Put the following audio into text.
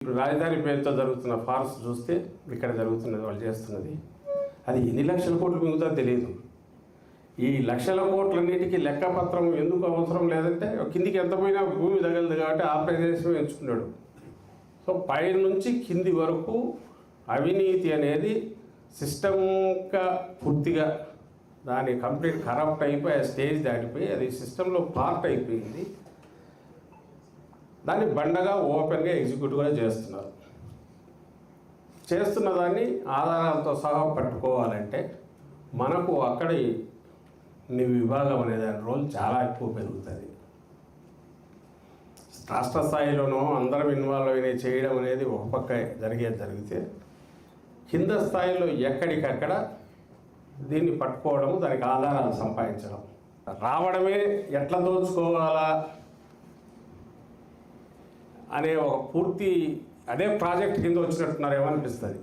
ఇప్పుడు రాజధాని పేరుతో జరుగుతున్న ఫార్స్ చూస్తే ఇక్కడ జరుగుతున్నది వాళ్ళు చేస్తున్నది అది ఎన్ని లక్షల కోట్లు మిగులుతుందో తెలియదు. ఈ లక్షల కోట్లన్నిటికీ లెక్కపత్రం ఎందుకు అవసరం లేదంటే కిందికి ఎంత పోయినా భూమి తగలదు కాబట్టి ఆ ప్రదేశం ఎంచుకున్నాడు. సో పై నుంచి కింది వరకు అవినీతి అనేది సిస్టమ్గా పూర్తిగా దాని కంప్లీట్ కరప్ట్ అయిపోయి ఆ స్టేజ్ దాటిపోయి అది సిస్టంలో పార్ట్ అయిపోయింది. దాన్ని బండగా ఓపెన్గా ఎగ్జిక్యూట్ కూడా చేస్తున్నారు. చేస్తున్న దాన్ని ఆధారాలతో సహా పట్టుకోవాలంటే మనకు అక్కడి విభాగం అనే దాని రోల్ చాలా ఎక్కువ పెరుగుతుంది. రాష్ట్ర స్థాయిలోనూ అందరం ఇన్వాల్వ్ అయిన చేయడం అనేది ఒక పక్క జరిగితే కింద స్థాయిలో ఎక్కడికక్కడ దీన్ని పట్టుకోవడము, దానికి ఆధారాలు సంపాదించడం, రావడమే ఎట్లా దోచుకోవాలా అనే ఒక పూర్తి అదే ప్రాజెక్ట్ కింద వచ్చినట్టున్నారేమో అనిపిస్తుంది.